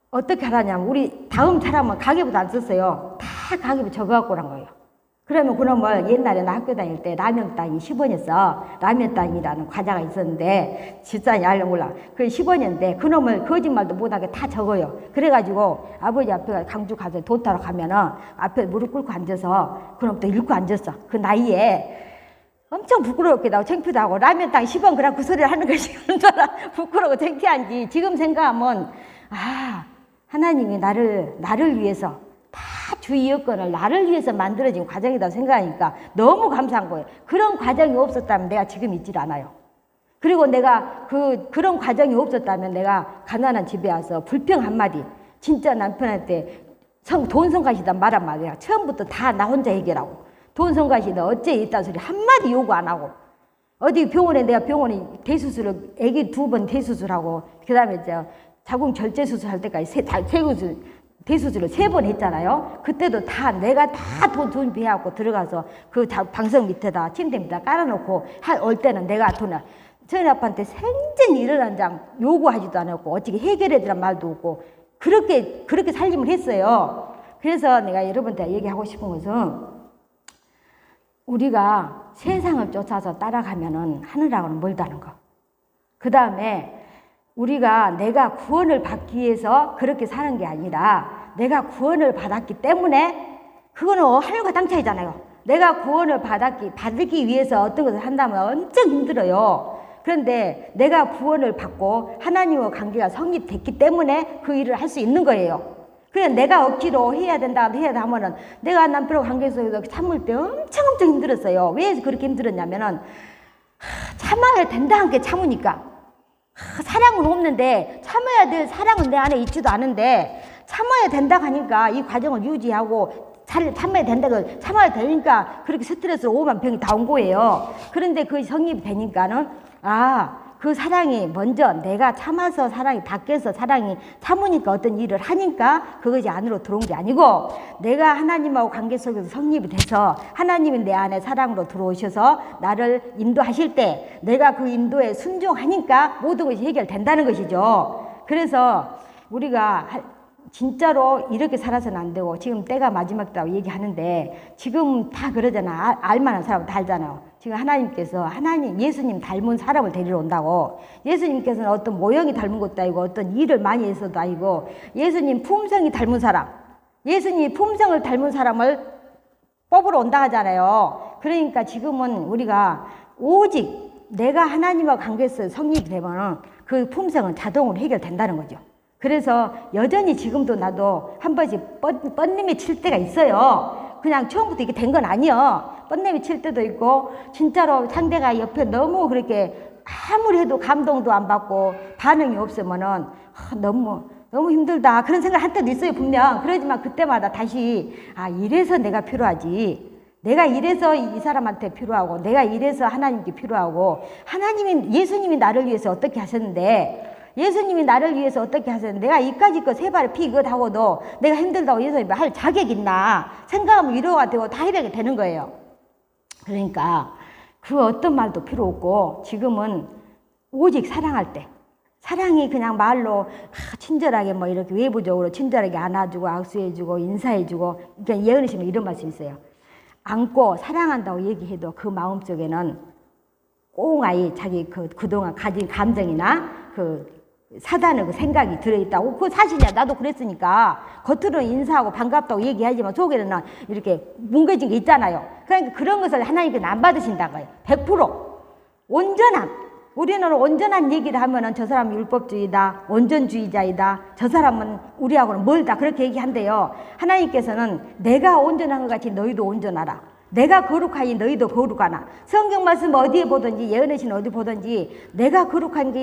Speaker 1: 어떻게 하냐면 우리 다음 사람은 가계부도 안 썼어요. 다 가계부 적어갖고 란 거예요. 그러면 그놈을 옛날에 나 학교 다닐 때 라면 땅이 10원이었어. 라면 땅이라는 과자가 있었는데 집사람이 알려 몰라. 그 10원이었는데 그놈을 거짓말도 못하게 다 적어요. 그래가지고 아버지 앞에 강주 가서 돈 타러 가면은 앞에 무릎 꿇고 앉아서 그놈 또 읽고 앉았어. 그 나이에 엄청 부끄럽기도 하고 창피도 하고 라면 땅 10원 그래 그 소리를 하는 것이 얼마나 부끄러워 창피한지 지금 생각하면 하나님이 나를 위해서 다 주의 여건을 나를 위해서 만들어진 과정이라고 생각하니까 너무 감사한 거예요. 그런 과정이 없었다면 내가 지금 있질 않아요. 그리고 내가 그런 과정이 없었다면 내가 가난한 집에 와서 불평 한마디 진짜 남편한테 돈 성가시다 말 한마디야. 처음부터 다 나 혼자 해결하고 돈 성가시다 어째 있다는 소리 한마디 요구 안 하고 어디 병원에 내가 병원에 대수술을 애기 2번 대수술하고 그 다음에 자궁 절제 수술할 때까지 대수술을 3번 했잖아요. 그때도 다 내가 다 돈 준비해갖고 들어가서 그 방석 밑에다 침대 밑에다 깔아놓고 올 때는 내가 돈을 저희 아빠한테 생전 일을 한 장 요구하지도 않았고 어떻게 해결해주란 말도 없고 그렇게 살림을 했어요. 그래서 내가 여러분한테 얘기하고 싶은 것은 우리가 세상을 쫓아서 따라가면은 하늘하고는 멀다는 거. 그 다음에 우리가 내가 구원을 받기 위해서 그렇게 사는 게 아니라 내가 구원을 받았기 때문에 그거는 하늘과 땅 차이잖아요. 내가 구원을 받기 위해서 어떤 것을 한다면 엄청 힘들어요. 그런데 내가 구원을 받고 하나님과 관계가 성립됐기 때문에 그 일을 할 수 있는 거예요. 그냥 내가 억지로 해야 된다 하면은 내가 남편과 관계 속에서 참을 때 엄청 힘들었어요. 왜 그렇게 힘들었냐면은 참아야 된다는 게 참으니까 사랑은 없는데 참아야 될 사랑은 내 안에 있지도 않은데 참아야 된다고 하니까 이 과정을 유지하고 참아야 되니까 그렇게 스트레스로 오만 병이 다 온 거예요. 그런데 그 성립이 되니까는 그 사랑이 먼저 내가 참아서 사랑이 닦여서 사랑이 참으니까 어떤 일을 하니까 그것이 안으로 들어온 게 아니고 내가 하나님하고 관계 속에서 성립이 돼서 하나님이 내 안에 사랑으로 들어오셔서 나를 인도하실 때 내가 그 인도에 순종하니까 모든 것이 해결된다는 것이죠. 그래서 우리가 진짜로 이렇게 살아서는 안 되고 지금 때가 마지막이라고 얘기하는데 지금 다 그러잖아. 알만한 사람 다 알잖아요. 지금 하나님께서 예수님 닮은 사람을 데리러 온다고. 예수님께서는 어떤 모형이 닮은 것도 아니고 어떤 일을 많이 해서도 아니고 예수님 품성이 닮은 사람, 예수님 품성을 닮은 사람을 뽑으러 온다 하잖아요. 그러니까 지금은 우리가 오직 내가 하나님과 관계에서 성립이 되면 그 품성은 자동으로 해결된다는 거죠. 그래서 여전히 지금도 나도 한 번씩 뻔님이 칠 때가 있어요. 그냥 처음부터 이게 된 건 아니요. 뻔님이 칠 때도 있고 진짜로 상대가 옆에 너무 그렇게 아무리 해도 감동도 안 받고 반응이 없으면은 너무 힘들다 그런 생각 할 때도 있어요. 분명. 그러지만 그때마다 다시 이래서 내가 필요하지. 내가 이래서 이 사람한테 필요하고 내가 이래서 하나님께 필요하고 예수님이 나를 위해서 어떻게 하셨는데 예수님이 나를 위해서 어떻게 하셨는데 내가 이까짓 거 세 발을 피긋하고도 내가 힘들다고 예수님 할 자격 있나 생각하면 위로가 되고 다 이렇게 되는 거예요. 그러니까 그 어떤 말도 필요 없고 지금은 오직 사랑할 때 사랑이 그냥 말로 친절하게 뭐 이렇게 외부적으로 친절하게 안아주고 악수해주고 인사해주고 그러니까 예언이 시면 이런 말씀이 있어요. 안고 사랑한다고 얘기해도 그 마음속에는 꽁하이 자기 그동안 가진 감정이나 사단의 그 생각이 들어있다고. 그거 사실이야. 나도 그랬으니까. 겉으로는 인사하고 반갑다고 얘기하지만 속에는 이렇게 뭉개진 게 있잖아요. 그러니까 그런 것을 하나님께서 안 받으신다고요. 100% 온전한. 우리는 온전한 얘기를 하면은 저 사람은 율법주의다, 온전주의자이다, 저 사람은 우리하고는 멀다 그렇게 얘기한대요. 하나님께서는 내가 온전한 것 같이 너희도 온전하라. 내가 거룩하니 너희도 거룩하나. 성경 말씀 어디에 보든지 예언의 신 어디 보든지 내가 거룩한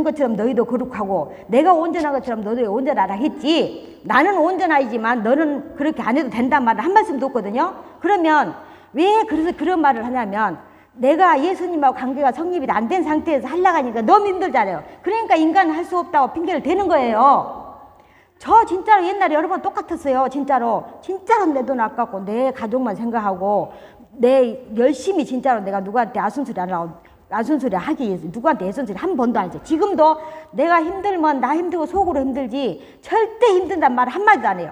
Speaker 1: 것처럼 너희도 거룩하고 내가 온전한 것처럼 너희도 온전하라 했지. 나는 온전하지만 너는 그렇게 안 해도 된단 말을 한 말씀도 없거든요. 그러면 왜 그래서 그런 말을 하냐면 내가 예수님하고 관계가 성립이 안 된 상태에서 하려고 하니까 너무 힘들잖아요. 그러니까 인간은 할 수 없다고 핑계를 대는 거예요. 저 진짜로 옛날에 여러 번 똑같았어요. 진짜로 내 돈 아깝고 내 가족만 생각하고 내 열심히 진짜로 내가 누구한테 아순소리 안 하고 아순소리 하기 위해서 누구한테 애순소리 한 번도 안 했죠. 지금도 내가 힘들면 나 힘들고 속으로 힘들지 절대 힘든단 말 한마디도 안 해요.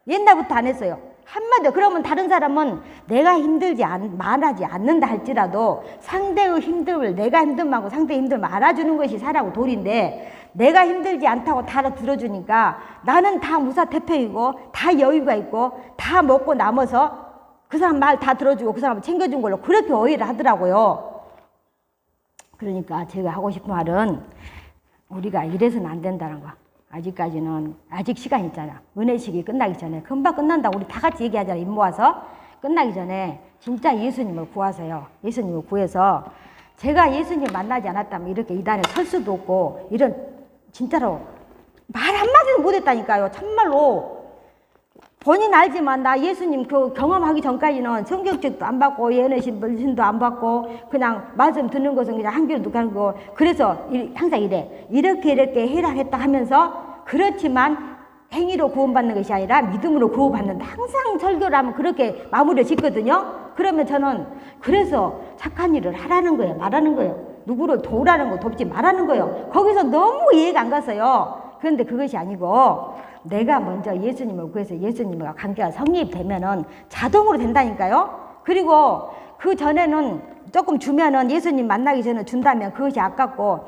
Speaker 1: 옛날부터 안 했어요. 한마디도. 그러면 다른 사람은 내가 말하지 않는다 할지라도 상대의 힘듦을 내가 힘든 만큼 상대의 힘듦을 알아주는 것이 사람의 도리인데 내가 힘들지 않다고 다 들어주니까 나는 다 무사태평이고 다 여유가 있고 다 먹고 남아서 그 사람 말 다 들어주고 그 사람을 챙겨준 걸로 그렇게 오해를 하더라고요. 그러니까 제가 하고 싶은 말은 우리가 이래서는 안 된다는 거. 아직까지는 아직 시간 있잖아. 은혜식이 끝나기 전에 금방 끝난다고 우리 다 같이 얘기하잖아. 입 모아서 끝나기 전에 진짜 예수님을 구하세요. 예수님을 구해서 제가 예수님 만나지 않았다면 이렇게 이 단에 설 수도 없고 이런 진짜로 말 한마디도 못했다니까요. 참말로 본인 알지만 나 예수님 경험하기 전까지는 성경책도 안 받고 예언의신도 안 받고 그냥 말씀 듣는 것은 그냥 한 귀로 듣고 하는 거. 그래서 항상 이렇게 해라 했다 하면서 그렇지만 행위로 구원받는 것이 아니라 믿음으로 구원받는다. 항상 설교를 하면 그렇게 마무리를 짓거든요. 그러면 저는 그래서 착한 일을 하라는 거예요. 말하는 거예요. 누구를 도우라는 거 돕지 말라는 거예요. 거기서 너무 이해가 안 갔어요. 그런데 그것이 아니고 내가 먼저 예수님을 구해서 예수님과 관계가 성립되면은 자동으로 된다니까요. 그리고 그 전에는 조금 주면은 예수님 만나기 전에 준다면 그것이 아깝고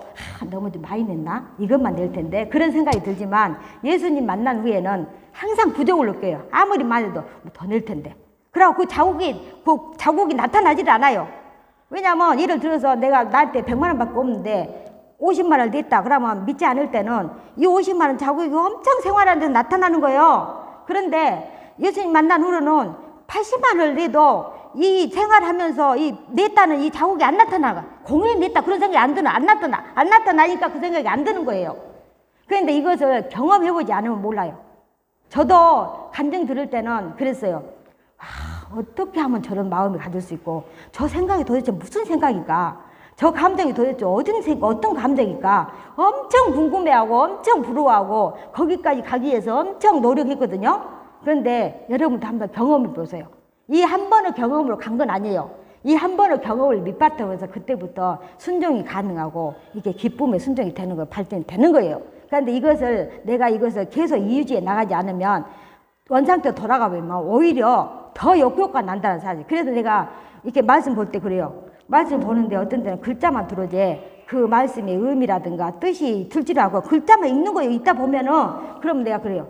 Speaker 1: 너무 많이 냈나? 이것만 낼 텐데 그런 생각이 들지만 예수님 만난 후에는 항상 부족을 느껴요. 아무리 말해도 더 낼 텐데. 그러고 그 자국이 나타나질 않아요. 왜냐면 예를 들어서 내가 나한테 100만 원밖에 없는데 50만 원을 냈다. 그러면 믿지 않을 때는 이 50만 원 자국이 엄청 생활하는 데서 나타나는 거예요. 그런데 예수님 만난 후로는 80만 원을 내도 이 생활하면서 냈다는 이 자국이 안 나타나. 공연히 냈다 그런 생각이 안 드는, 안 나타나니까 그 생각이 안 드는 거예요. 그런데 이것을 경험해보지 않으면 몰라요. 저도 간증 들을 때는 그랬어요. 어떻게 하면 저런 마음을 가질 수 있고 저 생각이 도대체 무슨 생각일까? 저 감정이 도대체 어떤 감정일까? 엄청 궁금해하고 엄청 부러워하고 거기까지 가기 위해서 엄청 노력했거든요. 그런데 여러분도 한번 경험해 보세요. 이 한 번의 경험으로 간 건 아니에요. 이 한 번의 경험을 밑바탕으로 해서 그때부터 순종이 가능하고 이게 기쁨의 순종이 되는 거예요. 발전이 되는 거예요. 그런데 내가 이것을 계속 이유지에 나가지 않으면 원상태로 돌아가면 오히려 더 역효과가 난다는 사실. 그래서 내가 이렇게 말씀 볼 때 그래요. 말씀 보는데 어떤 때는 글자만 들어오지 그 말씀의 의미라든가 뜻이 들지도 않고 글자만 읽는 거예요. 있다 보면은 그러면 내가 그래요.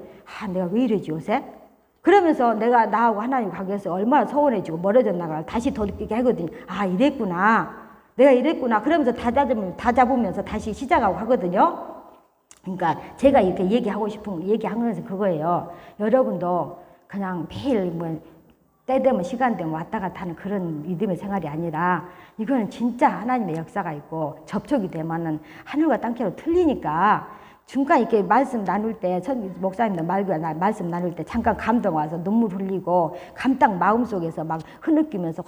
Speaker 1: 내가 왜 이러지 요새? 그러면서 내가 나하고 하나님 관계에서 얼마나 소원해지고 멀어졌나가 다시 돌이키게 하거든요. 이랬구나. 내가 이랬구나. 그러면서 다잡으면서 다시 시작하고 하거든요. 그러니까 제가 이렇게 얘기하는 것은 그거예요. 여러분도 그냥 매일 때 되면 시간 되면 왔다 갔다 하는 그런 믿음의 생활이 아니라 이거는 진짜 하나님의 역사가 있고 접촉이 되면은 하늘과 땅처럼 틀리니까 중간 이렇게 말씀 나눌 때 목사님들 말씀 나눌 때 잠깐 감동 와서 눈물 흘리고 감당 마음속에서 막 흐느끼면서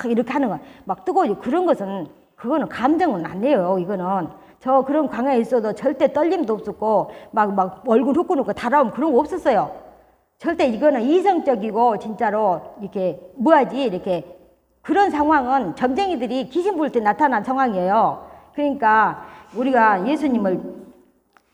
Speaker 1: 이렇게 하는 거 막 뜨거워지고 그런 것은 그거는 감정은 아니에요. 이거는 저 그런 광야에 있어도 절대 떨림도 없었고 막 얼굴 후끈후끈 달아오면 그런 거 없었어요. 절대 이거는 이성적이고 진짜로 이렇게 이렇게 그런 상황은 점쟁이들이 귀신 부를 때 나타난 상황이에요. 그러니까 우리가 예수님을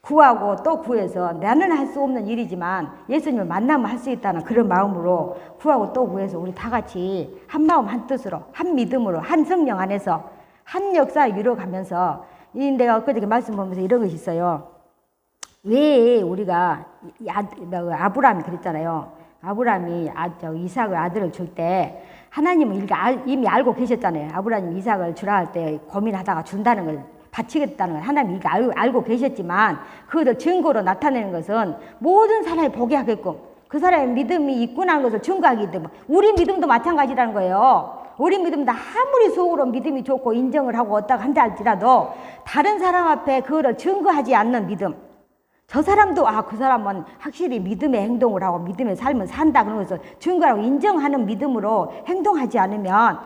Speaker 1: 구하고 또 구해서 나는 할 수 없는 일이지만 예수님을 만나면 할 수 있다는 그런 마음으로 구하고 또 구해서 우리 다 같이 한 마음 한 뜻으로 한 믿음으로 한 성령 안에서 한 역사를 이뤄가면서 내가 엊그저께 말씀 보면서 이런 것이 있어요. 왜 우리가 아브라함이 그랬잖아요. 아브라함이 이삭을 아들을 줄 때 하나님은 이미 알고 계셨잖아요. 아브라함이 이삭을 주라 할 때 고민하다가 준다는 걸 바치겠다는 걸 하나님이 알고 계셨지만 그것을 증거로 나타내는 것은 모든 사람이 보게 하게끔 그 사람의 믿음이 있구나 것을 증거하기 때문에 우리 믿음도 마찬가지라는 거예요. 우리 믿음도 아무리 속으로 믿음이 좋고 인정을 하고 얻다가 한다 할지라도 다른 사람 앞에 그거를 증거하지 않는 믿음 저 사람도 그 사람은 확실히 믿음의 행동을 하고 믿음의 삶을 산다 그런 것을 증거하고 인정하는 믿음으로 행동하지 않으면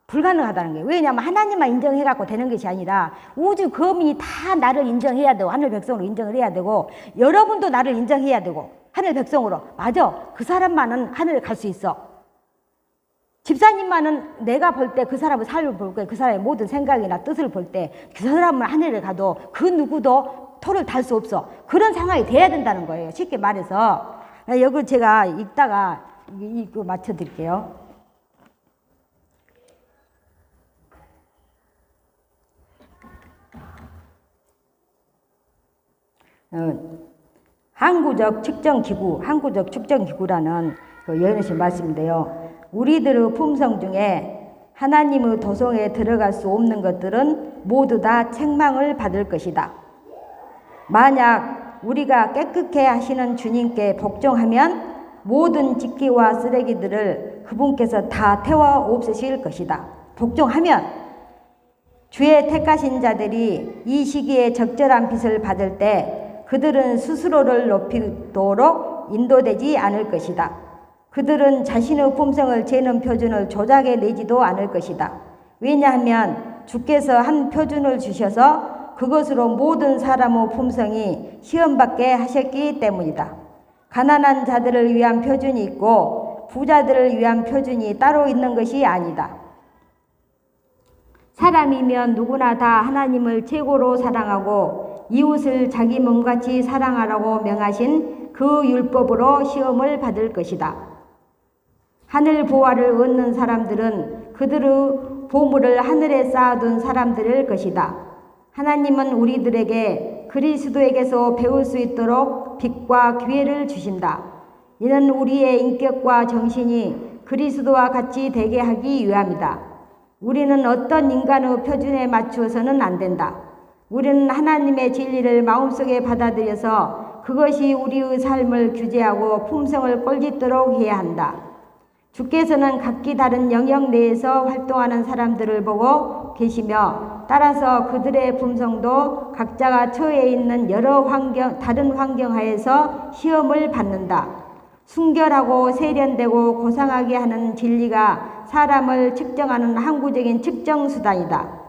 Speaker 1: 불가능하다는 거예요. 왜냐하면 하나님만 인정해갖고 되는 것이 아니라 우주 거민이 다 나를 인정해야 되고 하늘 백성으로 인정을 해야 되고 여러분도 나를 인정해야 되고 하늘 백성으로 맞아 그 사람만은 하늘에 갈 수 있어. 집사님만은 내가 볼 때 그 사람의 삶을 볼 때 그 사람의 모든 생각이나 뜻을 볼 때 그 사람은 하늘에 가도 그 누구도 토를 달 수 없어. 그런 상황이 돼야 된다는 거예요. 쉽게 말해서 여기 제가 읽다가 이거 맞춰드릴게요. 항구적 측정기구라는 그 여인의 말씀인데요. 우리들의 품성 중에 하나님의 도성에 들어갈 수 없는 것들은 모두 다 책망을 받을 것이다. 만약 우리가 깨끗게 하시는 주님께 복종하면 모든 직기와 쓰레기들을 그분께서 다 태워 없애실 것이다. 복종하면 주의 택하신 자들이 이 시기에 적절한 빚을 받을 때 그들은 스스로를 높이도록 인도되지 않을 것이다. 그들은 자신의 품성을 재는 표준을 조작해 내지도 않을 것이다. 왜냐하면 주께서 한 표준을 주셔서 그것으로 모든 사람의 품성이 시험받게 하셨기 때문이다. 가난한 자들을 위한 표준이 있고 부자들을 위한 표준이 따로 있는 것이 아니다. 사람이면 누구나 다 하나님을 최고로 사랑하고 이웃을 자기 몸같이 사랑하라고 명하신 그 율법으로 시험을 받을 것이다. 하늘 보화를 얻는 사람들은 그들의 보물을 하늘에 쌓아둔 사람들일 것이다. 하나님은 우리들에게 그리스도에게서 배울 수 있도록 빛과 기회를 주신다. 이는 우리의 인격과 정신이 그리스도와 같이 되게 하기 위함이다. 우리는 어떤 인간의 표준에 맞추어서는 안 된다. 우리는 하나님의 진리를 마음속에 받아들여서 그것이 우리의 삶을 규제하고 품성을 꼴짓도록 해야 한다. 주께서는 각기 다른 영역 내에서 활동하는 사람들을 보고 계시며 따라서 그들의 품성도 각자가 처해 있는 다른 환경 하에서 시험을 받는다. 순결하고 세련되고 고상하게 하는 진리가 사람을 측정하는 항구적인 측정 수단이다.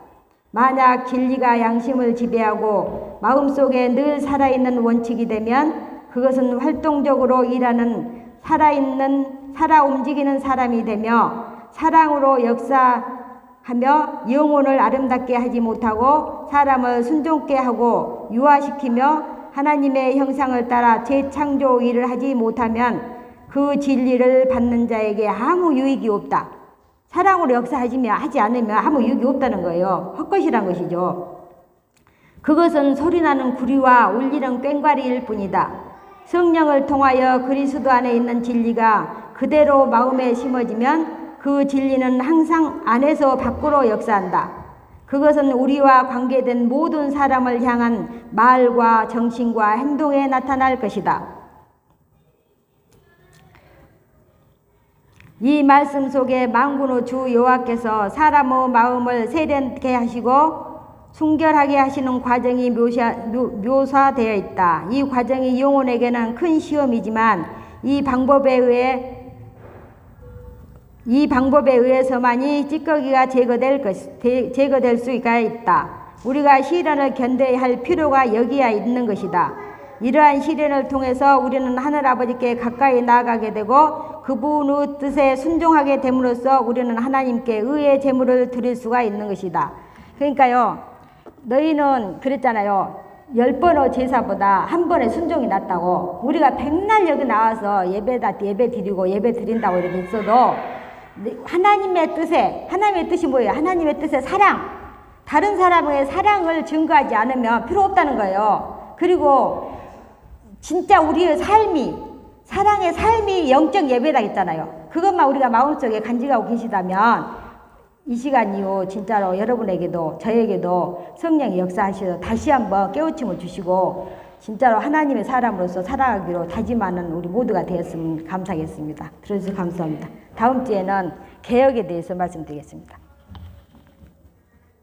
Speaker 1: 만약 진리가 양심을 지배하고 마음속에 늘 살아있는 원칙이 되면 그것은 활동적으로 일하는 살아 움직이는 사람이 되며 사랑으로 역사하며 영혼을 아름답게 하지 못하고 사람을 순종케 하고 유화시키며 하나님의 형상을 따라 재창조 일을 하지 못하면 그 진리를 받는 자에게 아무 유익이 없다. 사랑으로 역사하지 않으면 아무 유익이 없다는 거예요. 헛것이란 것이죠. 그것은 소리나는 구리와 울리는 꽹과리일 뿐이다. 성령을 통하여 그리스도 안에 있는 진리가 그대로 마음에 심어지면 그 진리는 항상 안에서 밖으로 역사한다. 그것은 우리와 관계된 모든 사람을 향한 말과 정신과 행동에 나타날 것이다. 이 말씀 속에 만군의 주 여호와께서 사람의 마음을 세련케 하시고 순결하게 하시는 과정이 묘사되어 있다. 이 과정이 영혼에게는 큰 시험이지만 이 방법에 의해서만이 찌꺼기가 제거될 수가 있다. 우리가 시련을 견뎌야 할 필요가 여기에 있는 것이다. 이러한 시련을 통해서 우리는 하늘아버지께 가까이 나아가게 되고 그분의 뜻에 순종하게 됨으로써 우리는 하나님께 의의 제물을 드릴 수가 있는 것이다. 그러니까요, 너희는 그랬잖아요. 10번의 제사보다 한 번의 순종이 낫다고. 우리가 백날 여기 나와서 예배 드리고 예배 드린다고 이렇게 있어도 하나님의 뜻이 뭐예요? 하나님의 뜻의 사랑. 다른 사람의 사랑을 증거하지 않으면 필요 없다는 거예요. 그리고 진짜 우리의 사랑의 삶이 영적 예배다 했잖아요. 그것만 우리가 마음속에 간직하고 계시다면 이 시간 이후 진짜로 여러분에게도 저에게도 성령이 역사하셔서 다시 한번 깨우침을 주시고 진짜로 하나님의 사람으로서 살아가기로 다짐하는 우리 모두가 되었으면 감사하겠습니다. 들어주셔서 감사합니다. 다음 주에는 개혁에 대해서 말씀드리겠습니다.